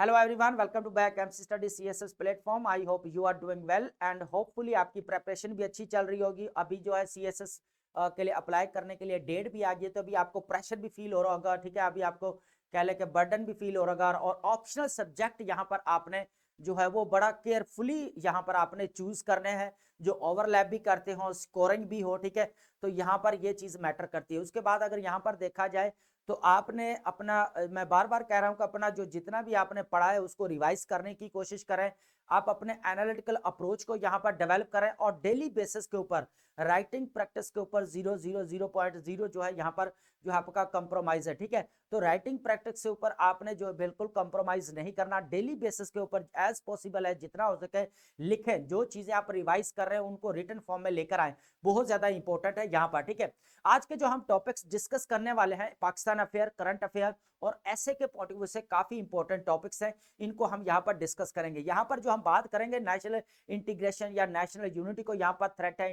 Hello everyone, welcome to back MC study CSS platform. I hope you are doing well and hopefully आपकी preparation भी अच्छी चल रही होगी। अभी जो है सीएसएस के लिए अप्लाई करने के लिए डेट भी आ गई है, तो अभी आपको प्रेशर भी फील हो रहा होगा। ठीक है, अभी आपको कह ले के बर्डन भी फील हो रहा होगा। और ऑप्शनल सब्जेक्ट यहाँ पर आपने जो है वो बड़ा केयरफुली यहाँ पर आपने चूज करने हैं, जो ओवरलैप भी करते हो, स्कोरिंग भी हो। ठीक है, तो यहाँ पर ये चीज मैटर करती है। उसके बाद अगर यहाँ पर देखा जाए तो आपने अपना मैं बार बार कह रहा हूं कि अपना जो जितना भी आपने पढ़ा है उसको रिवाइज करने की कोशिश करें। आप अपने एनालिटिकल अप्रोच को यहाँ पर डेवलप करें और डेली बेसिस के ऊपर राइटिंग प्रैक्टिस के ऊपर 0.0 जो है यहाँ पर जो आपका कंप्रोमाइज है। ठीक है, तो राइटिंग प्रैक्टिस के ऊपर आपने जो बिल्कुल कंप्रोमाइज नहीं करना। डेली बेसिस के ऊपर एज पॉसिबल है जितना हो सके लिखें। जो चीजें आप रिवाइज कर रहे हैं उनको रिटन फॉर्म में लेकर आए, बहुत ज्यादा इंपॉर्टेंट है यहाँ पर। ठीक है, आज के जो हम टॉपिक्स डिस्कस करने वाले हैं, पाकिस्तान अफेयर, करंट अफेयर और ऐसे के पॉइंट ऑफ व्यू से काफी इंपॉर्टेंट टॉपिक्स हैं, इनको हम यहाँ पर डिस्कस करेंगे। यहाँ पर जो हम बात करेंगे नेशनल इंटीग्रेशन या नेशनल यूनिटी को यहाँ पर थ्रेट है,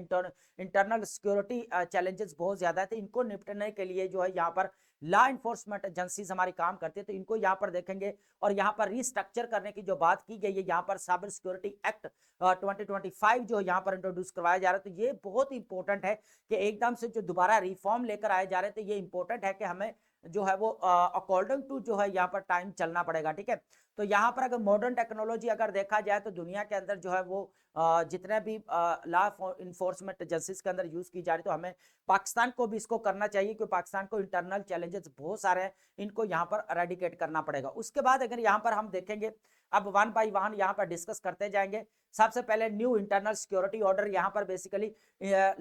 इंटरनल सिक्योरिटी चैलेंजेस बहुत ज्यादा है, तो इनको निपटने के लिए जो है यहाँ पर लॉ इन्फोर्समेंट एजेंसीज हमारी काम करती है, तो इनको यहाँ पर देखेंगे। और यहाँ पर रिस्ट्रक्चर करने की जो बात की गई है, यहाँ पर साइबर सिक्योरिटी एक्ट 2025 जो यहाँ पर इंट्रोड्यूस करवाया जा रहा है, तो ये बहुत इंपॉर्टेंट है कि एकदम से जो दोबारा रिफॉर्म लेकर आए जा रहे हैं, तो ये इंपॉर्टेंट है कि हमें जो है वो अकॉर्डिंग टू जो है यहाँ पर टाइम चलना पड़ेगा। ठीक है, तो यहाँ पर अगर मॉडर्न टेक्नोलॉजी अगर देखा जाए तो दुनिया के अंदर जो है वो जितने भी लॉ इन्फोर्समेंट एजेंसीज के अंदर यूज की जा रही, तो हमें पाकिस्तान को भी इसको करना चाहिए, क्योंकि पाकिस्तान को इंटरनल चैलेंजेस बहुत सारे हैं, इनको यहाँ पर एरेडिकेट करना पड़ेगा। उसके बाद अगर यहाँ पर हम देखेंगे, अब वन बाई वन यहाँ पर डिस्कस करते जाएंगे। सबसे पहले न्यू इंटरनल सिक्योरिटी ऑर्डर, यहाँ पर बेसिकली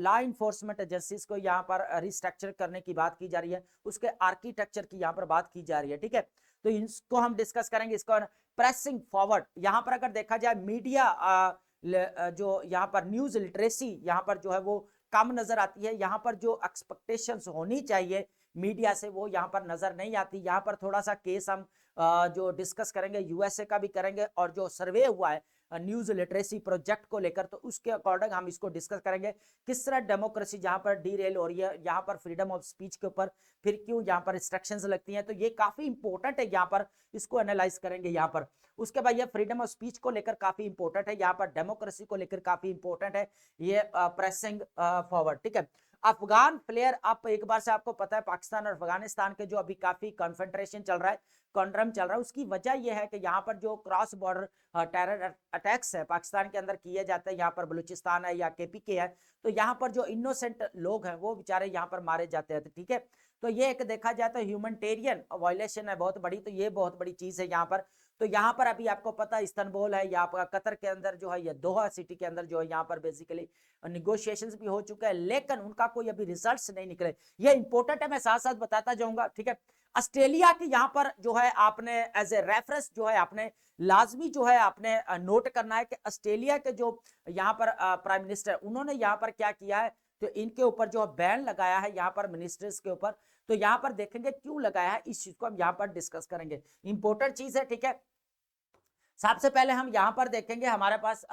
लॉ इन्फोर्समेंट एजेंसीज को यहाँ पर रिस्ट्रक्चर करने की बात की जा रही है, उसके आर्किटेक्चर की यहाँ पर बात की जा रही है। ठीक है, तो इसको हम डिस्कस करेंगे। इसको प्रेसिंग फॉरवर्ड, यहाँ पर अगर देखा जाए मीडिया जो यहाँ पर न्यूज लिटरेसी यहाँ पर जो है वो कम नजर आती है। यहाँ पर जो एक्सपेक्टेशंस होनी चाहिए मीडिया से वो यहाँ पर नजर नहीं आती। यहाँ पर थोड़ा सा केस हम जो डिस्कस करेंगे यूएसए का भी करेंगे, और जो सर्वे हुआ है न्यूज लिटरेसी प्रोजेक्ट को लेकर, तो उसके अकॉर्डिंग हम इसको डिस्कस करेंगे। किस तरह डेमोक्रेसी जहां पर डीरेल हो रही है, यहाँ पर फ्रीडम ऑफ स्पीच के ऊपर फिर क्यों यहाँ पर रिस्ट्रिक्शंस लगती हैं, तो ये काफी इंपॉर्टेंट है, यहाँ पर इसको एनालाइज करेंगे यहाँ पर। उसके बाद ये फ्रीडम ऑफ स्पीच को लेकर काफी इंपॉर्टेंट है, यहाँ पर डेमोक्रेसी को लेकर काफी इंपॉर्टेंट है ये प्रेसिंग फॉरवर्ड। ठीक है, अफगान प्लेयर, आप एक बार से आपको पता है पाकिस्तान और अफगानिस्तान के जो अभी काफी कॉन्फ्रंट्रेशन चल रहा है, कॉन्ड्रम चल रहा है, उसकी वजह यह है कि यहाँ पर जो क्रॉस बॉर्डर टेरर अटैक्स है पाकिस्तान के अंदर किए जाते हैं, यहाँ पर बलूचिस्तान है या केपीके है, तो यहाँ पर जो इनोसेंट लोग हैं वो बेचारे यहाँ पर मारे जाते हैं। ठीक है, तो ये एक देखा जाए तो ह्यूमैनिटेरियन वायलेशन है बहुत बड़ी, तो ये बहुत बड़ी चीज है यहाँ पर। तो यहाँ पर अभी आपको पता है इस्तांबुल है या आपका कतर के अंदर जो है, या दोहा सिटी के अंदर जो है, यहाँ पर बेसिकली निगोशिएशंस भी हो चुके हैं, लेकिन उनका कोई अभी रिजल्ट्स नहीं निकले। ये इंपॉर्टेंट है, मैं साथ साथ बताता जाऊंगा। ठीक है, ऑस्ट्रेलिया की यहाँ पर जो है आपने एज ए रेफरेंस जो है आपने लाजमी जो है आपने नोट करना है कि ऑस्ट्रेलिया के जो यहाँ पर प्राइम मिनिस्टर, उन्होंने यहाँ पर क्या किया है, तो इनके ऊपर जो बैन लगाया है यहाँ पर मिनिस्टर्स के ऊपर, तो यहाँ पर देखेंगे क्यों लगाया है, इस चीज को हम यहाँ पर डिस्कस करेंगे। इंपॉर्टेंट चीज है। ठीक है, सबसे पहले हम यहाँ पर देखेंगे हमारे पास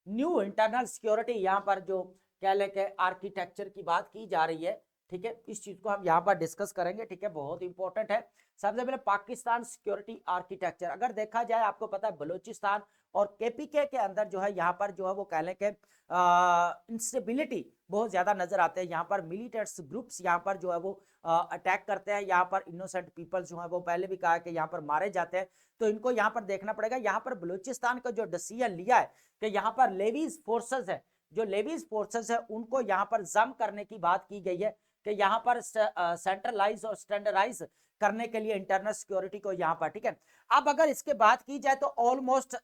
न्यू इंटरनल सिक्योरिटी, यहाँ पर जो कह ले के आर्किटेक्चर की बात की जा रही है। ठीक है, इस चीज को हम यहाँ पर डिस्कस करेंगे। ठीक है, बहुत इंपॉर्टेंट है। सबसे पहले पाकिस्तान सिक्योरिटी आर्किटेक्चर, अगर देखा जाए आपको पता है बलूचिस्तान और केपीके के अंदर जो है यहाँ पर जो है वो कह लें कि इंस्टेबिलिटी बहुत ज्यादा नजर आते हैं। यहाँ पर मिलिटेंट्स ग्रुप्स यहाँ पर जो है वो अटैक करते हैं, यहाँ पर इनोसेंट पीपल जो है वो पहले भी कहा कि यहाँ पर मारे जाते हैं, तो इनको यहाँ पर देखना पड़ेगा। यहाँ पर बलूचिस्तान का जो डिसीजन लिया है कि यहाँ पर लेवीज फोर्सेस है, जो लेवीज फोर्सेस है उनको यहाँ पर जम करने की बात की गई है कि यहाँ पर सेंट्रलाइज और स्टैंडर्डाइज करने के लिए इंटरनल सिक्योरिटी को यहाँ पर। ठीक है, अब अगर इसके बात की जाए तो almost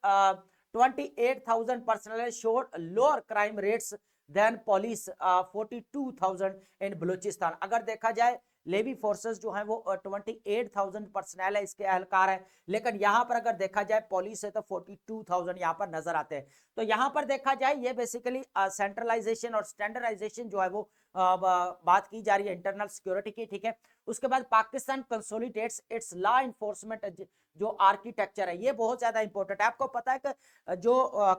28,000 personnel showed lower crime rates than police 42,000 in Balochistan. अगर देखा जाए लेवी फोर्सेस जो है वो 28,000 पर्सनल है, इसके एहलकार है, लेकिन यहाँ पर अगर देखा जाए पुलिस है तो 42,000 यहाँ पर नजर आते हैं। तो यहाँ पर देखा जाए ये बेसिकली सेंट्रलाइजेशन और स्टैंडर्डाइजेशन जो है वो बात की जा रही है इंटरनल सिक्योरिटी की। ठीक है, उसके बाद Pakistan consolidates it's law enforcement जो आर्किटेक्चर है, ये बहुत ज्यादा इंपॉर्टेंट है। आपको पता है कि जो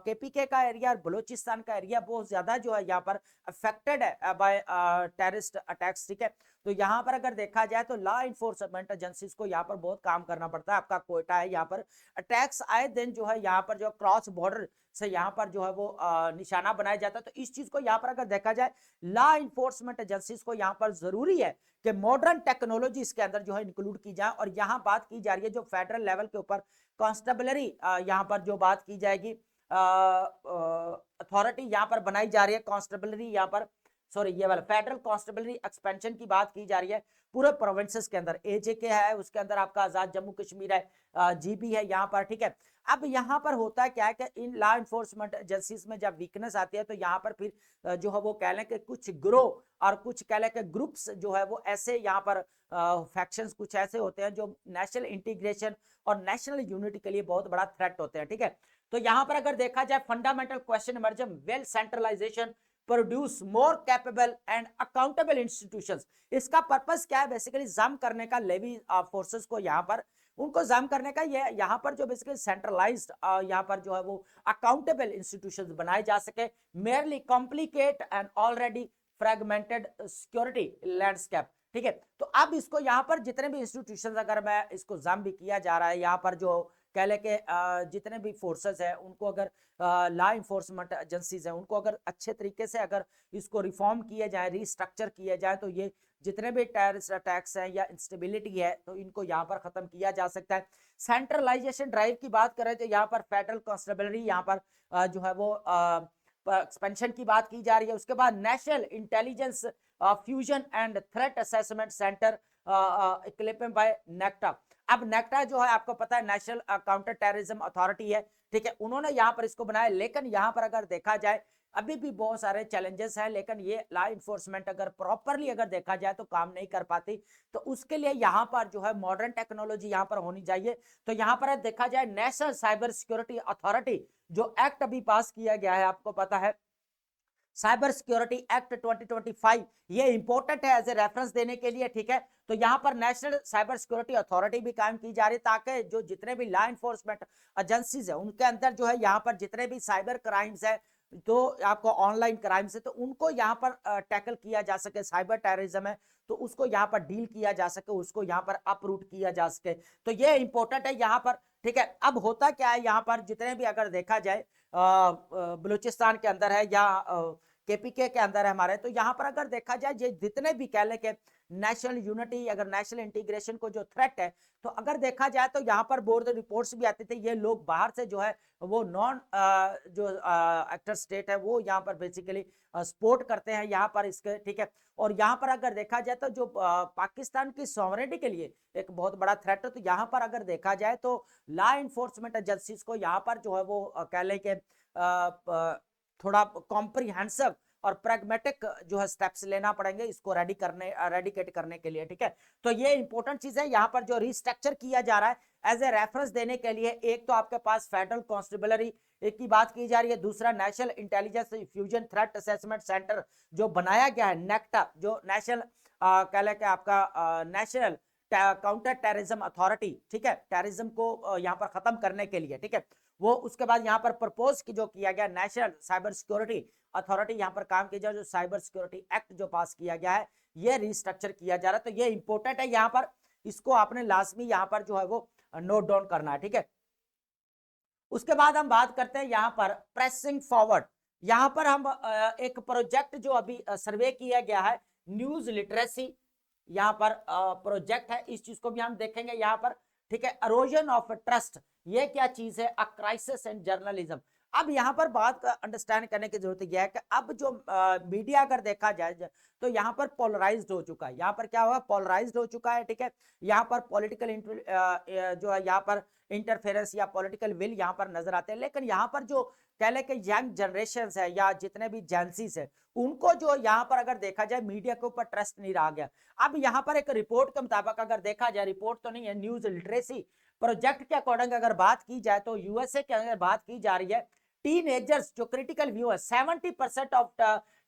केपीके का एरिया और बलूचिस्तान का एरिया बहुत ज्यादा जो है यहाँ पर अफेक्टेड है बाय टेररिस्ट अटैक्स। ठीक है, तो यहाँ पर पर अगर देखा जाए तो लॉ इन्फोर्समेंट एजेंसीज को यहाँ पर बहुत काम करना पड़ता है। आपका कोटा है यहाँ पर, अटैक्स आए दिन जो है यहाँ पर जो क्रॉस बॉर्डर से यहाँ पर जो है वो निशाना बनाया जाता है। तो इस चीज को यहाँ पर अगर देखा जाए, लॉ इन्फोर्समेंट एजेंसीज को यहाँ पर जरूरी है कि मॉडर्न टेक्नोलॉजी इसके अंदर जो है इंक्लूड की जाए। और यहाँ बात की जा रही है जो फेडरल लेवल के ऊपर कॉन्स्टेबलरी यहाँ पर जो बात की जाएगी, अथॉरिटी यहाँ पर बनाई जा रही है, कॉन्स्टेबलरी यहाँ पर, सॉरी ये वाला फेडरल कॉन्स्टेबलरी एक्सपेंशन की बात की जा रही है पूरे प्रोविंसेस के अंदर। एजेके है, उसके अंदर आपका आजाद जम्मू कश्मीर है, जीबी है यहाँ पर, ठीक है। अब यहाँ पर होता है क्या है कि इन लॉ इन्फोर्समेंट एजेंसीज में जब वीकनेस आती है तो यहाँ पर फिर जो है वो कह लें कि कुछ ग्रोह और कुछ कह लें कि ग्रुप्स जो है वो ऐसे यहाँ पर फैक्शंस कुछ ऐसे होते हैं जो नेशनल इंटीग्रेशन और नेशनल यूनिटी के लिए बहुत बड़ा थ्रेट होते हैं, ठीक है। तो यहाँ पर अगर देखा जाए fundamental question emerge, well centralization produce more capable and accountable institutions. इसका पर्पस क्या है? बेसिकली जम करने का लेवी फोर्सेस को यहाँ पर उनको जम करने का, ये यहाँ पर जो बेसिकली सेंट्रलाइज्ड यहाँ पर जो है वो अकाउंटेबल इंस्टीट्यूशंस बनाए जा सके, merely complicate and already fragmented security landscape, ठीक है। तो अब इसको यहाँ पर जितने भी इंस्टीट्यूशंस अगर मैं इसको जम भी किया जा रहा है, यहाँ पर जो कह ले के जितने भी फोर्सेस है उनको अगर लॉ इन्फोर्समेंट एजेंसीज है उनको अगर अच्छे तरीके से अगर इसको रिफॉर्म किया जाए, रिस्ट्रक्चर किया जाए, तो ये जितने भी टेररिस्ट अटैक्स हैं या इंस्टेबिलिटी है तो इनको यहाँ पर खत्म किया जा सकता है। सेंट्रलाइजेशन ड्राइव की बात करें तो यहाँ पर फेडरल कॉन्स्टेबलरी यहाँ पर जो है वो एक्सपेंशन की बात की जा रही है। उसके बाद national intelligence fusion and threat assessment centre equipped by NACTA. अब नेक्टा जो है आपको पता है नेशनल काउंटर टेररिज्म अथॉरिटी है, ठीक है, उन्होंने यहाँ पर इसको बनाया। लेकिन यहाँ पर अगर देखा जाए अभी भी बहुत सारे चैलेंजेस हैं, लेकिन ये लॉ इन्फोर्समेंट अगर प्रॉपरली अगर देखा जाए तो काम नहीं कर पाती। तो उसके लिए यहाँ पर जो है मॉडर्न टेक्नोलॉजी यहाँ पर होनी चाहिए। तो यहाँ पर देखा जाए नेशनल साइबर सिक्योरिटी अथॉरिटी जो एक्ट अभी पास किया गया है, आपको पता है साइबर सिक्योरिटी एक्ट 2025, ये इंपॉर्टेंट है एज ए रेफरेंस देने के लिए, ठीक है। तो यहाँ पर नेशनल साइबर सिक्योरिटी अथॉरिटी भी कायम की जा रही है ताकि जो जितने भी लॉ इन्फोर्समेंट एजेंसीज है उनके अंदर जो है यहाँ पर जितने भी साइबर क्राइम्स है, तो आपको ऑनलाइन क्राइम्स है, तो उनको यहाँ पर टैकल किया जा सके। साइबर टेररिज्म है तो उसको यहाँ पर डील किया जा सके, उसको यहाँ पर अपरूट किया जा सके। तो ये इंपॉर्टेंट है यहाँ पर, ठीक है। अब होता क्या है यहाँ पर जितने भी अगर देखा जाए बलूचिस्तान के अंदर है या केपीके के अंदर है हमारे, तो यहाँ पर अगर देखा जाए ये जितने भी कह ले के नेशनल यूनिटी अगर नेशनल इंटीग्रेशन को जो थ्रेट है, तो अगर देखा जाए तो यहाँ पर बोर्ड रिपोर्ट्स भी आते थे, ये लोग बाहर से जो है वो नॉन जो एक्टर स्टेट है वो यहाँ पर बेसिकली सपोर्ट करते हैं यहाँ पर इसके, ठीक है। और यहाँ पर अगर देखा जाए तो जो पाकिस्तान की सॉवरेनिटी के लिए एक बहुत बड़ा थ्रेट है। तो यहाँ पर अगर देखा जाए तो लॉ इन्फोर्समेंट एजेंसीज को यहाँ पर जो है वो कह लें कि थोड़ा कॉम्प्रिहेंसिव और प्रैग्मेटिक जो है स्टेप्स लेना पड़ेंगे इसको रेडिकेट करने के लिए, ठीक है। तो ये इंपॉर्टेंट चीज है यहाँ पर जो रिस्ट्रक्चर किया जा रहा है एज ए रेफरेंस देने के लिए। एक तो आपके पास फेडरल कॉन्स्टेबलरी एक की बात की जा रही है, दूसरा national intelligence fusion threat assessment centre जो बनाया गया है नेक्टा, जो नेशनल कह लें कि आपका नेशनल काउंटर टेररिज्म अथॉरिटी, ठीक है, टेररिज्म को यहाँ पर खत्म करने के लिए, ठीक है वो। उसके बाद यहाँ पर प्रपोज जो किया गया नेशनल साइबर सिक्योरिटी अथॉरिटी यहाँ पर काम किया जाए, जो साइबर सिक्योरिटी एक्ट जो पास किया गया है ये रिस्ट्रक्चर किया जा रहा है। तो ये इंपॉर्टेंट है यहाँ पर, इसको आपने लाजमी यहाँ पर जो है वो नोट डाउन करना है, ठीक है। उसके बाद हम बात करते हैं यहाँ पर प्रेसिंग फॉरवर्ड। यहाँ पर हम एक प्रोजेक्ट जो अभी सर्वे किया गया है न्यूज लिटरेसी यहाँ पर प्रोजेक्ट है, इस चीज को भी हम देखेंगे यहाँ पर, ठीक है। अरोजन ऑफ ट्रस्ट, ये क्या चीज है? A crisis in journalism. अब यहाँ पर बात अंडरस्टैंड करने की जरूरत यह है कि अब जो मीडिया अगर देखा जाए तो यहाँ पर पोलराइज्ड हो चुका है। यहाँ पर क्या हुआ? पोलराइज्ड हो चुका है, ठीक है। यहाँ पर पॉलिटिकल जो है यहाँ पर इंटरफेरेंस या पॉलिटिकल विल यहाँ पर नजर आते हैं। लेकिन यहाँ पर जो कह ले कि यंग जनरेशन है या जितने भी जेंसीज है उनको जो यहाँ पर अगर देखा जाए मीडिया के ऊपर ट्रस्ट नहीं रहा गया। अब यहाँ पर एक रिपोर्ट के मुताबिक अगर देखा जाए, रिपोर्ट तो नहीं है, न्यूज लिटरेसी प्रोजेक्ट के अकॉर्डिंग अगर बात की जाए तो यूएसए के अंदर बात की जा रही है टीनेजर्स जो क्रिटिकल व्यू है 70% of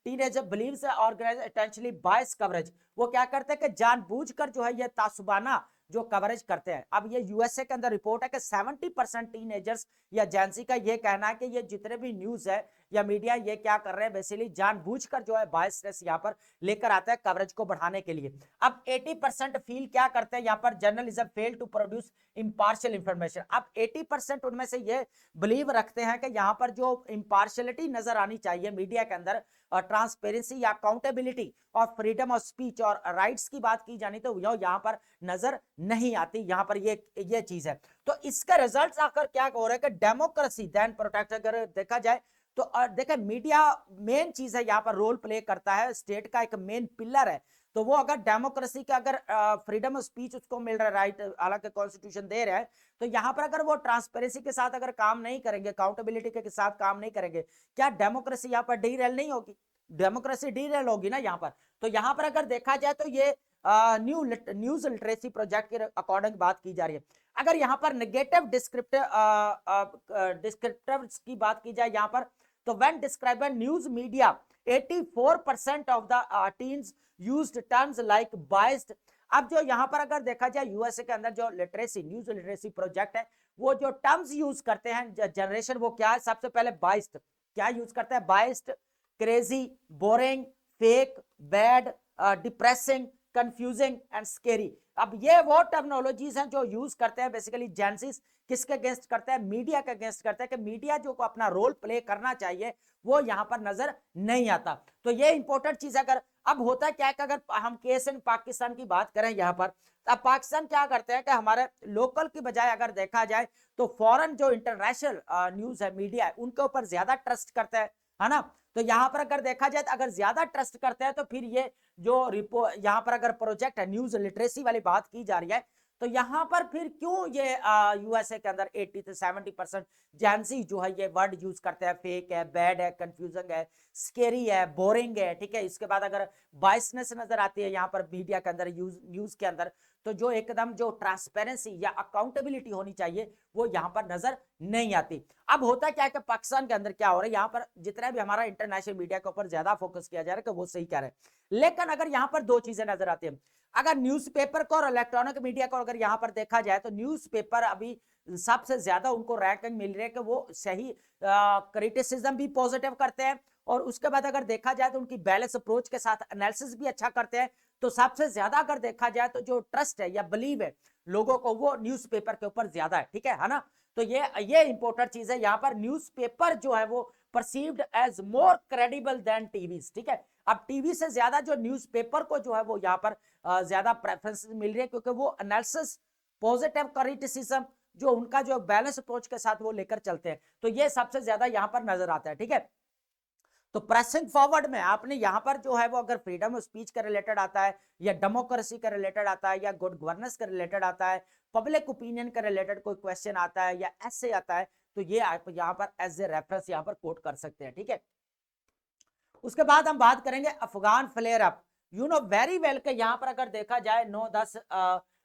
teenager believes organise intentionally bias coverage. वो क्या करते हैं कि जानबूझकर जो है ये तासुबाना जो कवरेज करते हैं। अब ये यूएसए के अंदर रिपोर्ट है कि 70% टीनेजर्स या जेंसी का ये कहना है कि ये जितने भी न्यूज है या मीडिया ये क्या कर रहे हैं, बेसिकली जानबूझकर जो है बायसनेस यहाँ पर लेकर आता है कवरेज को बढ़ाने के लिए। अब 80% फील क्या करते हैं यहाँ पर, journalism fail to produce impartial information. अब 80% उनमें से ये बिलीव रखते हैं कि यहाँ पर जो इम्पार्शियलिटी नजर आनी चाहिए मीडिया के अंदर, और ट्रांसपेरेंसी या अकाउंटेबिलिटी और फ्रीडम ऑफ स्पीच और राइट्स की बात की जानी तो यहाँ पर नजर नहीं आती। यहाँ पर ये चीज है। तो इसका रिजल्ट आकर क्या हो रहा है कि डेमोक्रेसी देन प्रोटेक्ट, अगर देखा जाए तो देखिए मीडिया मेन चीज है यहाँ पर, रोल प्ले करता है, स्टेट का एक मेन पिलर है। तो वो अगर डेमोक्रेसी का अगर फ्रीडम ऑफ स्पीच उसको मिल रहा है, राइट, हालांकि कॉन्स्टिट्यूशन दे रहा है, तो यहाँ पर अगर वो ट्रांसपेरेंसी के साथ अगर काम नहीं करेंगे, अकाउंटेबिलिटी के साथ काम नहीं करेंगे, क्या डेमोक्रेसी यहाँ पर डीरेल नहीं होगी? डेमोक्रेसी डीरेल होगी ना यहाँ पर। तो यहाँ पर अगर देखा जाए तो ये न्यूज लिटरेसी प्रोजेक्ट के अकॉर्डिंग बात की जा रही है। अगर यहाँ पर नेगेटिव डिस्क्रिप्टिव्स की बात की जाए यहाँ पर, तो when describing news media 84% of the teens used terms like biased. अब जो यहाँ पर अगर देखा जाए यूएसए के अंदर जो लिटरेसी न्यूज लिटरेसी प्रोजेक्ट है, वो जो टर्म्स यूज करते हैं जनरेशन, वो क्या है, सबसे पहले बायस्ड क्या यूज करता है, biased, crazy, boring, fake, bad, depressing, confusing and scary. अब ये वो टर्मिनोलॉजीज हैं जो यूज करते हैं बेसिकली जेंसिस, किसके अगेंस्ट करते हैं, मीडिया के अगेंस्ट करते हैं, कि मीडिया जो को अपना रोल प्ले करना चाहिए वो यहाँ पर नजर नहीं आता। तो ये इंपॉर्टेंट चीज है। अगर अब होता है क्या है कि अगर हम केस इन पाकिस्तान की बात करें यहाँ पर, अब पाकिस्तान क्या करते हैं कि हमारे लोकल की बजाय अगर देखा जाए तो फॉरेन जो इंटरनेशनल न्यूज है, मीडिया है, उनके ऊपर ज्यादा ट्रस्ट करते हैं, है ना। तो यहाँ पर अगर देखा जाए तो अगर ज्यादा ट्रस्ट करते हैं तो फिर ये जो रिपोर्ट यहाँ पर अगर प्रोजेक्ट है न्यूज लिटरेसी वाली बात की जा रही है, तो यहाँ पर फिर क्यों ये यूएसए के अंदर 80 से 70% जैनसी जो है ये वर्ड यूज करते हैं, फेक है, बैड है, कंफ्यूजिंग है, स्केरी है, बोरिंग है, ठीक है। इसके बाद अगर बायसनेस नजर आती है यहाँ पर मीडिया के अंदर, न्यूज के अंदर, तो जो एकदम जो ट्रांसपेरेंसी या अकाउंटेबिलिटी होनी चाहिए वो यहाँ पर नजर नहीं आती। अब होता क्या है कि पाकिस्तान के अंदर क्या हो रहा है, यहाँ पर जितना भी हमारा इंटरनेशनल मीडिया के ऊपर ज्यादा फोकस किया जा रहा है कि वो सही कह रहे हैं, लेकिन अगर यहाँ पर दो चीजें नजर आती है। अगर न्यूज़पेपर को और इलेक्ट्रॉनिक मीडिया को अगर यहाँ पर देखा जाए तो न्यूज़पेपर अभी सबसे ज्यादा उनको रैंकिंग मिल रही है कि वो सही क्रिटिसिज्म भी पॉजिटिव करते हैं, और उसके बाद अगर देखा जाए तो उनकी बैलेंस अप्रोच के साथ एनालिसिस भी अच्छा करते हैं। तो सबसे ज्यादा अगर देखा जाए तो जो ट्रस्ट है या बिलीव है लोगों को वो न्यूज़पेपर के ऊपर ज्यादा है, ठीक है ना। तो ये इंपॉर्टेंट चीज है। यहाँ पर न्यूज़पेपर जो है वो परसीव्ड एज मोर क्रेडिबल देन टीवी, ठीक है। अब टीवी से ज्यादा जो न्यूज़पेपर को जो है वो यहाँ पर ज्यादा प्रेफरेंस मिल रही है, क्योंकि वो एनालिसिस, पॉजिटिव क्रिटिसिज्म, जो उनका जो बैलेंस अप्रोच के साथ वो लेकर चलते हैं। तो ये सबसे ज्यादा यहाँ पर नजर आता है, ठीक है। तो प्रेसिंग फॉरवर्ड में आपने यहाँ पर जो है वो अगर फ्रीडम ऑफ स्पीच के रिलेटेड आता है, या डेमोक्रेसी के रिलेटेड आता है, या गुड गवर्नेंस के रिलेटेड आता है, पब्लिक ओपिनियन के रिलेटेड कोई क्वेश्चन आता है या ऐसे आता है, तो ये आप यहाँ पर एज ए रेफरेंस यहाँ पर कोट कर सकते हैं, ठीक है। उसके बाद हम बात करेंगे Afghan flare up. You know very well के यहाँ पर अगर देखा जाए 9-10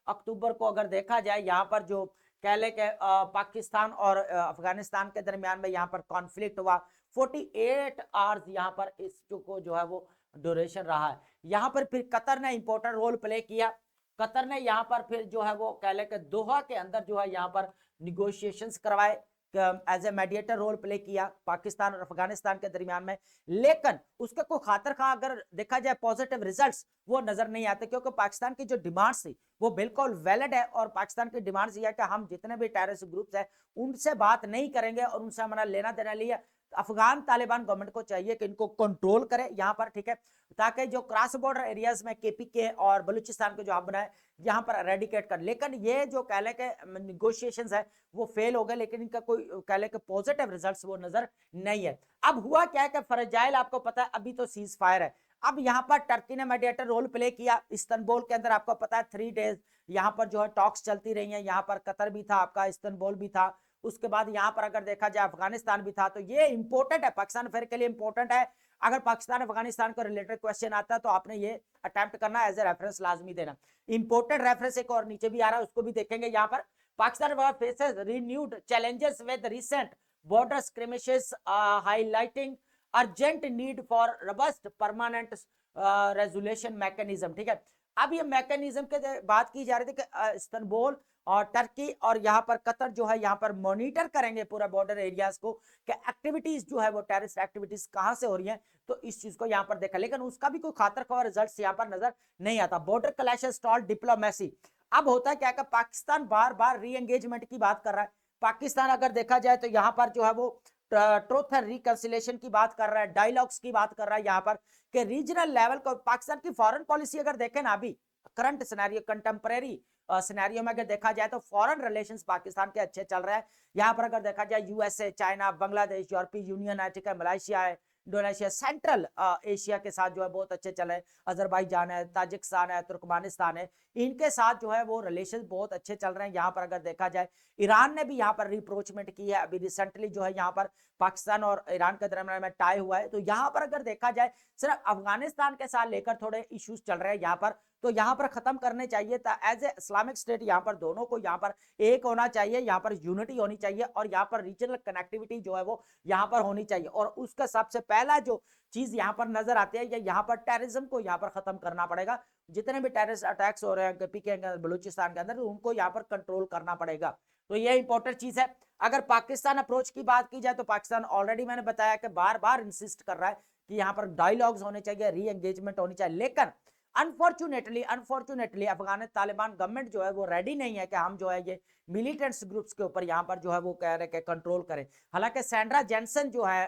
अक्टूबर को अगर देखा जाए यहाँ पर जो कह ले के पाकिस्तान और अफगानिस्तान के दरमियान में यहाँ पर कॉन्फ्लिक्ट हुआ, 48 आवर्स यहाँ पर इसको जो है वो ड्यूरेशन रहा है। यहाँ पर फिर कतर ने इंपॉर्टेंट रोल प्ले किया। कतर ने यहाँ पर फिर जो है वो कह ले के दोहा के अंदर जो है यहाँ पर निगोशिएशंस करवाए, as a mediator role play किया पाकिस्तान और अफगानिस्तान के दरमियान में, लेकिन उसके को खातर खा अगर देखा जाए पॉजिटिव रिजल्ट्स वो नजर नहीं आते, क्योंकि पाकिस्तान की जो डिमांड्स थी वो बिल्कुल वैलिड है, और पाकिस्तान की डिमांड्स ये है कि हम जितने भी टेररिस्ट ग्रुप्स हैं उनसे बात नहीं करेंगे और उनसे हमारा लेना देना लिया। अफगान तालिबान गवर्नमेंट को चाहिए कि इनको कंट्रोल करे यहाँ पर, ठीक है, ताकि जो क्रॉस बॉर्डर एरियाज में केपीके और बलूचिस्तान के जो हब बनाए यहाँ पर रेडिकेट कर। लेकिन ये जो कह ले के निगोशिएशंस है वो फेल हो गए, लेकिन इनका कोई कह ले के पॉजिटिव रिजल्ट्स वो नजर नहीं है। अब हुआ क्या है कि फरजाइल आपको पता है अभी तो सीज फायर है। अब यहाँ पर टर्की ने मेडिएटर रोल प्ले किया इस्तांबुल के अंदर, आपको पता है 3 डेज यहाँ पर जो है टॉक्स चलती रही है। यहाँ पर कतर भी था आपका, इस्तांबुल भी था, उसके बाद यहाँ पर अगर देखा जाए अफगानिस्तान भी था। तो ये इंपॉर्टेंट है, पाकिस्तान अफेयर के लिए इंपॉर्टेंट है। अगर पाकिस्तान अफगानिस्तान को रिलेटेड क्वेश्चन आता है तो आपने ये अटेम्प्ट करना, एज ए रेफरेंस लाजमी देना। इंपॉर्टेंट रेफरेंस एक और नीचे भी आ रहा है, उसको भी देखेंगे। यहाँ पर Pakistan faces renewed challenges with recent border skirmishes, highlighting urgent need for robust permanent resolution mechanism, ठीक है। अब ये मैकेनिज्म के बात की जा रही थी कि इस्तांबुल और टर्की और यहाँ पर कतर जो है यहाँ पर मॉनिटर करेंगे पूरा बॉर्डर एरियाज को कि एक्टिविटीज जो है वो टेररिस्ट एक्टिविटीज कहाँ से हो रही हैं। तो इस चीज को यहाँ पर देखा, लेकिन उसका भी कोई खातर खबर रिजल्ट यहाँ पर नजर नहीं आता। Border clashes stall diplomacy. अब होता है क्या कि पाकिस्तान बार बार री एंगेजमेंट की बात कर रहा है। पाकिस्तान अगर देखा जाए तो यहाँ पर जो है वो ट्रूथ एंड रिकंसिलेशन की बात कर रहा है, डायलॉग्स की बात कर रहा है यहाँ पर कि रीजनल लेवल को पाकिस्तान की फॉरेन पॉलिसी अगर देखें ना, अभी करंट सिनेरियो कंटेम्परेरी सिनेरियो में अगर देखा जाए तो फॉरेन रिलेशंस पाकिस्तान के अच्छे चल रहे हैं। यहाँ पर अगर देखा जाए यूएसए, चाइना, बांग्लादेश, यूरोपीय यूनियन है, ठीक है, मलेशिया है, इंडोनेशिया, सेंट्रल एशिया के साथ जो है बहुत अच्छे चल रहे हैं। अजरबैजान है, ताजिकिस्तान है, तुर्कमानिस्तान है, इनके साथ जो है वो रिलेशन बहुत अच्छे चल रहे हैं। यहाँ पर अगर देखा जाए ईरान ने भी यहाँ पर रिप्रोचमेंट की है, अभी रिसेंटली जो है यहाँ पर पाकिस्तान और ईरान के दरमियान में टाई हुआ है। तो यहाँ पर अगर देखा जाए सिर्फ अफगानिस्तान के साथ लेकर थोड़े इश्यूज चल रहे हैं यहाँ पर, तो यहाँ पर खत्म करने चाहिए था एज ए इस्लामिक स्टेट। यहाँ पर दोनों को यहाँ पर एक होना चाहिए, यहाँ पर यूनिटी होनी चाहिए और यहाँ पर रीजनल कनेक्टिविटी जो है वो यहाँ पर होनी चाहिए। और उसका सबसे पहला जो चीज यहाँ पर नजर आती है, यहाँ पर टेररिज्म को यहाँ पर खत्म करना पड़ेगा। जितने भी टेररिस्ट अटैक्स हो रहे हैं पी के अंदर, बलूचिस्तान के अंदर, उनको यहाँ पर कंट्रोल करना पड़ेगा। तो ये इंपॉर्टेंट चीज है। अगर पाकिस्तान अप्रोच की बात की जाए तो पाकिस्तान ऑलरेडी मैंने बताया कि बार बार इंसिस्ट कर रहा है कि यहाँ पर डायलॉग्स होने चाहिए, री एंगेजमेंट होनी चाहिए। लेकिन अनफॉर्चुनेटली अफगान तालिबान गवर्नमेंट जो है वो रेडी नहीं है कि हम जो है ये मिलिटेंट्स ग्रुप्स के ऊपर यहाँ पर जो है वो कह रहे हैं कंट्रोल करें। हालांकि सैंड्रा जेंसन जो है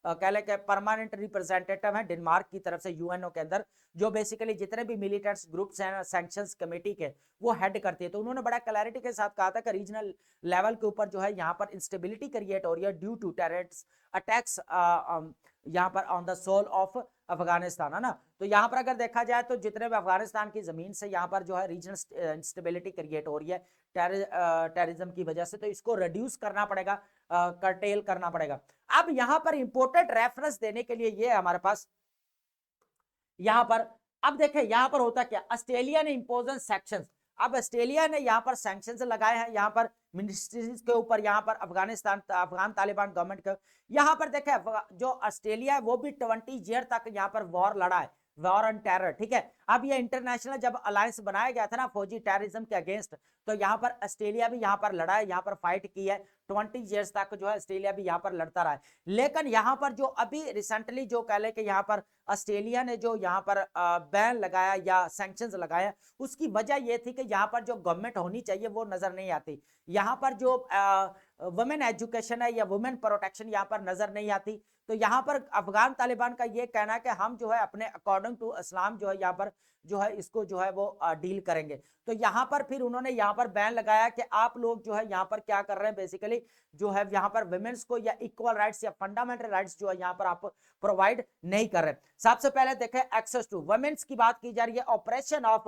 कह ले के परमानेंट रिप्रेजेंटेटिव है डेनमार्क की तरफ से यूएनओ के अंदर, जो बेसिकली जितने भी मिलिटेंट्स ग्रुप्स हैं सैंक्शंस कमेटी के, वो हेड करती है। तो उन्होंने बड़ा क्लैरिटी के साथ कहा था कि रीजनल लेवल के ऊपर जो है यहाँ पर इंस्टेबिलिटी क्रिएट हो रही है ड्यू टू टेररिस्ट अटैक्स यहाँ पर on the soil of Afghanistan, है ना। तो यहाँ पर अगर देखा जाए तो जितने भी अफगानिस्तान की जमीन से यहाँ पर जो है रीजनल इंस्टेबिलिटी क्रिएट हो रही है टेररिज्म की वजह से, तो इसको रिड्यूस करना पड़ेगा, कर्टेल करना पड़ेगा। अब यहाँ पर इंपोर्टेंट रेफरेंस देने के लिए ये हमारे पास यहाँ पर, अब देखें यहाँ पर होता क्या, ऑस्ट्रेलिया ने इंपोजन सेक्शंस। अब ऑस्ट्रेलिया ने यहाँ पर सैंक्शंस लगाए हैं यहाँ पर मिनिस्ट्रीज के ऊपर, यहाँ पर अफगान तालिबान गवर्नमेंट के। यहाँ पर देखें जो ऑस्ट्रेलिया है वो भी 20 ईयर तक यहाँ पर वॉर लड़ा है, वॉर ऑन टेरर, ठीक है। अब ये इंटरनेशनल जब अलायंस बनाया गया था ना फौजी टेररिज्म के अगेंस्ट, तो यहाँ पर ऑस्ट्रेलिया भी यहाँ पर लड़ा है, यहाँ पर फाइट की है 20 ईयर्स तक जो है ऑस्ट्रेलिया भी यहाँ पर लड़ता रहा है। लेकिन यहाँ पर जो अभी रिसेंटली जो कह ले कि यहाँ पर ऑस्ट्रेलिया ने जो यहाँ पर बैन लगाया या सैंक्शंस लगाया, उसकी वजह ये थी कि यहाँ पर जो गवर्नमेंट होनी चाहिए वो नजर नहीं आती। यहाँ पर जो वुमेन एजुकेशन है या वुमेन प्रोटेक्शन यहाँ पर नजर नहीं आती। तो यहाँ पर अफगान तालिबान का ये कहना है कि हम जो है अपने अकॉर्डिंग टू इस्लाम जो है यहाँ पर जो है इसको जो है वो डील करेंगे। तो यहाँ पर फिर उन्होंने यहाँ पर बैन लगाया कि आप लोग जो है यहाँ पर क्या कर रहे हैं, बेसिकली जो है यहाँ पर वुमेन्स को या इक्वल राइट्स या फंडामेंटल राइट्स जो है यहाँ पर आप प्रोवाइड नहीं कर रहे। सबसे पहले देखें एक्सेस टू वुमेन्स की बात की जा रही है, operation of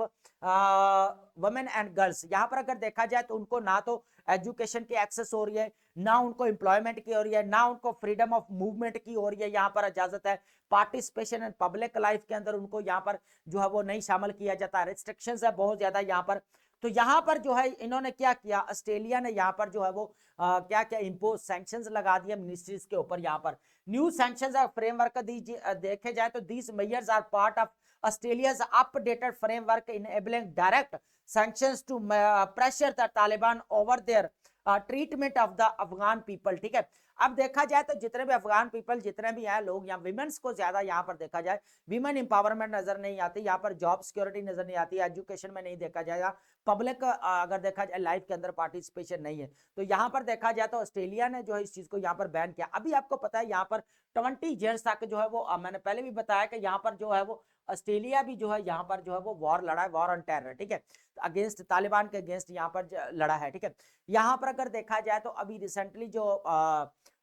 women and girls. यहाँ पर अगर देखा जाए तो उनको ना तो एजुकेशन की एक्सेस हो रही है, ना उनको एम्प्लॉयमेंट की हो रही है, ना उनको फ्रीडम ऑफ मूवमेंट की हो रही है यहाँ पर इजाजत है। पार्टिसिपेशन इन पब्लिक लाइफ के अंदर उनको यहाँ पर जो है वो नहीं शामिल किया जाता, रिस्ट्रिक्शंस है बहुत ज्यादा यहाँ पर। तो यहाँ पर जो है इन्होंने क्या किया, ऑस्ट्रेलिया ने यहाँ पर जो है वो क्या क्या इंपोज सैंक्शंस लगा दिए मिनिस्ट्रीज के ऊपर। यहाँ पर न्यू सैंक्शंस फ्रेमवर्क देखे जाए तो these measures are part of Australia's updated framework enabling direct sanctions to pressure the Taliban over their treatment of the Afghan people, ठीक है। अब देखा जाए तो जितने भी अफगान पीपल जितने भी हैं लोग, यहाँ विमेन्स को ज्यादा यहाँ पर देखा जाए विमेन इंपावरमेंट नजर नहीं आती, यहाँ पर जॉब सिक्योरिटी नजर नहीं आती, एजुकेशन में नहीं देखा जाएगा, पब्लिक अगर देखा जाए लाइफ के अंदर पार्टिसिपेशन नहीं है। तो यहाँ पर देखा जाए तो ऑस्ट्रेलिया ने जो है इस चीज को यहाँ पर बैन किया। अभी आपको पता है यहाँ पर 20 ईयर्स तक जो है वो मैंने पहले भी बताया कि यहाँ पर जो है वो ऑस्ट्रेलिया भी जो है यहाँ पर जो है वो वॉर लड़ा है, वॉर ऑन टेरर, ठीक है, अगेंस्ट तालिबान के अगेंस्ट यहाँ पर लड़ा है, ठीक है। यहाँ पर अगर देखा जाए तो अभी रिसेंटली जो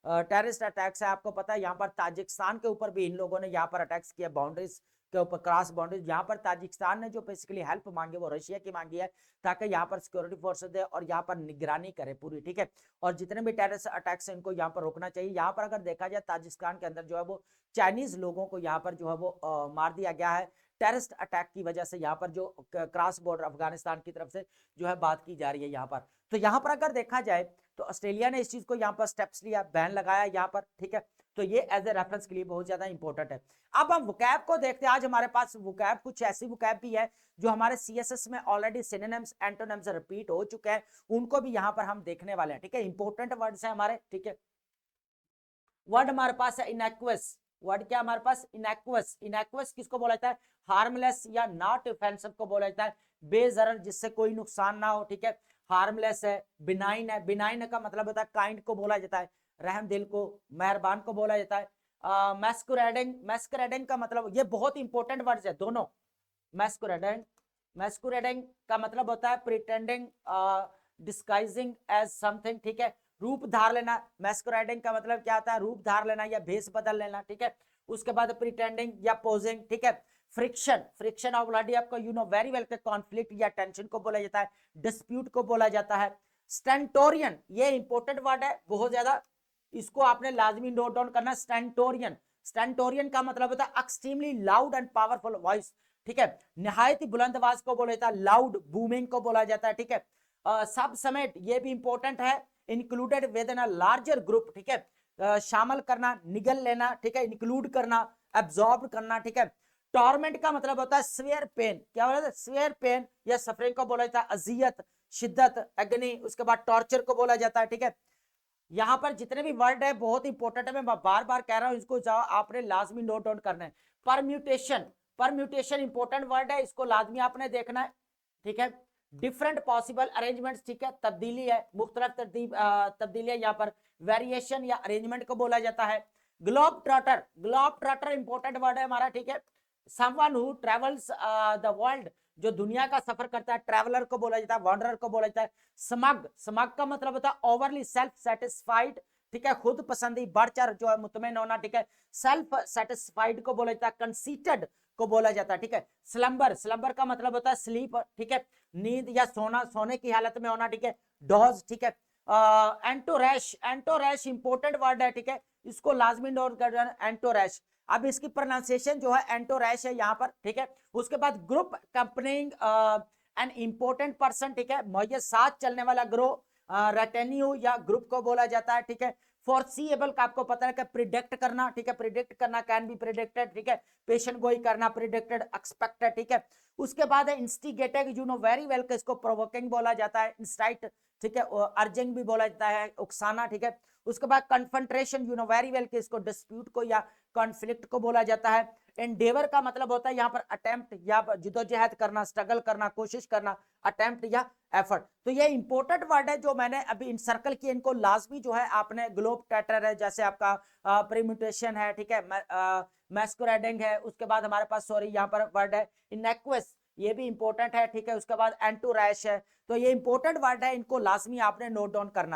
टेररिस्ट अटैक्स है, आपको पता है यहाँ पर ताजिकिस्तान के ऊपर भी इन लोगों ने यहाँ पर अटैक्स किया, बाउंड्रीज के ऊपर, क्रॉस बाउंड्रीज। यहाँ पर ताजिकिस्तान ने जो बेसिकली हेल्प मांगी वो रशिया की मांगी है, ताकि यहाँ पर सिक्योरिटी फोर्सेस दे और यहाँ पर निगरानी करे पूरी, ठीक है। और जितने भी टेररिस्ट अटैक्स है इनको यहाँ पर रोकना चाहिए। यहाँ पर अगर देखा जाए ताजिकिस्तान के अंदर जो है वो चाइनीज लोगों को यहाँ पर जो है वो मार दिया गया है टेररिस्ट अटैक की वजह से, यहाँ पर जो क्रॉस बॉर्डर अफगानिस्तान की तरफ से जो है बात की जा रही है यहाँ पर। तो यहाँ पर अगर देखा जाए तो ऑस्ट्रेलिया ने इस चीज को यहाँ पर स्टेप्स लिया, बैन लगाया यहाँ पर, ठीक है। तो ये एज ए रेफरेंस के लिए बहुत ज्यादा इंपॉर्टेंट है। अब हम वोकैब को देखते हैं। आज हमारे पास वोकैब कुछ ऐसी वोकैब भी है जो हमारे सीएसएस में ऑलरेडी सिनोनिम्स एंटोनिम्स रिपीट हो चुके हैं, उनको भी यहाँ पर हम देखने वाले हैं। ठीक है, इंपॉर्टेंट वर्ड्स है हमारे। ठीक है, वर्ड हमारे पास है इनएक्वस। वर्ड क्या हमारे पास? इनएक्वस। इनएक्वस किसको बोला जाता है? हार्मलेस या नॉट ऑफेंसिव को बोला जाता है, बेजरर, जिससे कोई नुकसान ना हो। ठीक है, हार्मलेस है, बिनाइन है। बिनाइन का मतलब होता है काइंड को बोला जाता है, रहम दिल को, मेहरबान को बोला जाता है। मैस्कुरेडिंग, मैस्कुरेडिंग का मतलब, ये बहुत इंपॉर्टेंट वर्ड्स है दोनों। मैस्कुरेडिंग, मैस्कुरेडिंग का मतलब होता है प्रिटेंडिंग, डिस्गाइजिंग एज समथिंग। ठीक है, रूप धार लेना। मैस्कुरेडिंग का मतलब क्या होता है? रूप धार लेना या भेष बदल लेना। ठीक है, उसके बाद प्रिटेंडिंग या पोजिंग। ठीक है, फ्रिक्शन, फ्रिक्शन ऑलरेडी आपको यू नो वेरी वेल के कॉन्फ्लिक्ट या टेंशन को बोला जाता है, डिस्प्यूट को बोला जाता है। स्टेंटोरियन, ये इंपॉर्टेंट वर्ड है बहुत ज्यादा, इसको आपने लाजमी नोट डाउन करना। स्टेंटोरियन, स्टेंटोरियन का मतलब होता है extremely loud and powerful voice. ठीक है, निहायत ही बुलंद आवाज को बोला जाता है, लाउड बूमिंग को बोला जाता है। ठीक है, सब समेट, ये भी इंपॉर्टेंट है, included with in a larger group. ठीक है, शामिल करना, निगल लेना। ठीक है, इंक्लूड करना, एब्जॉर्ब करना। ठीक है, टॉर्मेंट का मतलब होता है स्वेयर पेन। क्या बोला? स्वेयर पेन या सफरिंग को बोला जाता है, अजियत, शिद्दत, एग्नी। उसके बाद टॉर्चर को बोला जाता है। ठीक है, यहाँ पर जितने भी वर्ड है बहुत इंपॉर्टेंट है, मैं बार बार कह रहा हूं, इसको आपने लाजमी नोट डाउन करना है। परम्यूटेशन, परम्यूटेशन इंपॉर्टेंट वर्ड है, इसको लाजमी आपने देखना है। ठीक है, डिफरेंट पॉसिबल अरेंजमेंट्स। ठीक है, तब्दीली है, मुख्तलिफ तब्दीलियां यहाँ पर वेरिएशन या अरेंजमेंट को बोला जाता है। Globe trotter, globe trotter important word है हमारा। ठीक है, someone who travels the world, जो दुनिया का सफर करता है, ट्रेवलर को बोला जाता है, वॉन्डरर को बोला जाता है। स्मग, स्मग का मतलब होता है ओवरली सेल्फ सेटिस्फाइड। ठीक है, खुद पसंदी, बढ़ चढ़ जो है मुतमईन होना। ठीक है, सेल्फ सेटिस्फाइड को बोला जाता है, कंसीटेड को बोला जाता है। ठीक है, स्लम्बर, स्लम्बर का मतलब होता है स्लीप। ठीक है, नींद या सोना, सोने की हालत में होना। ठीक है, डॉज। ठीक है, एंटोरैश, एंटोरैश इंपॉर्टेंट वर्ड है। ठीक है, इसको लाजमी नोट कर देना, एंटोरैश। अब इसकी प्रोनाउंसिएशन जो है एंटोरैश है यहाँ पर। ठीक है, उसके बाद ग्रुप कंपनिंग एन इंपॉर्टेंट पर्सन। ठीक है, मुझे साथ चलने वाला ग्रोह, रेटेन्यू या ग्रुप को बोला जाता है। ठीक है, फोरसीएबल का आपको पता है कि प्रिडिक्ट करना। ठीक है, प्रिडिक्ट करना, कैन बी प्रिडिक्टेड। ठीक है, पेशेंट गोई करना, प्रिडिक्टेड, एक्सपेक्टेड। ठीक है, उसके बाद है instigated, you know very well के इसको प्रोवोकिंग बोला जाता है, इंस्टाइट। ठीक है, अर्जिंग भी बोला जाता है, उकसाना। ठीक है, उसके बाद confrontation, you know very well के इसको डिस्प्यूट को या कॉन्फ्लिक्ट को बोला जाता है। एंडेवर का मतलब होता है यहाँ पर अटेम्प्ट या जिदोजहद करना, स्ट्रगल करना, कोशिश करना, अटेम्प्ट या एफर्ट। तो ये इंपॉर्टेंट वर्ड है जो मैंने अभी इन सर्कल किए, इनको लाजमी जो है आपने, ग्लोब ट्रैटर है, जैसे आपका प्रीम्यूटेशन है। ठीक है, मैस्कुरेडिंग है, उसके बाद हमारे पास सॉरी यहाँ पर वर्ड है इनएक्वस, ये भी इंपॉर्टेंट है। ठीक है, उसके बाद एंटोरैश है। तो ये इंपॉर्टेंट वर्ड है, इनको लाजमी आपने नोट डाउन करना है।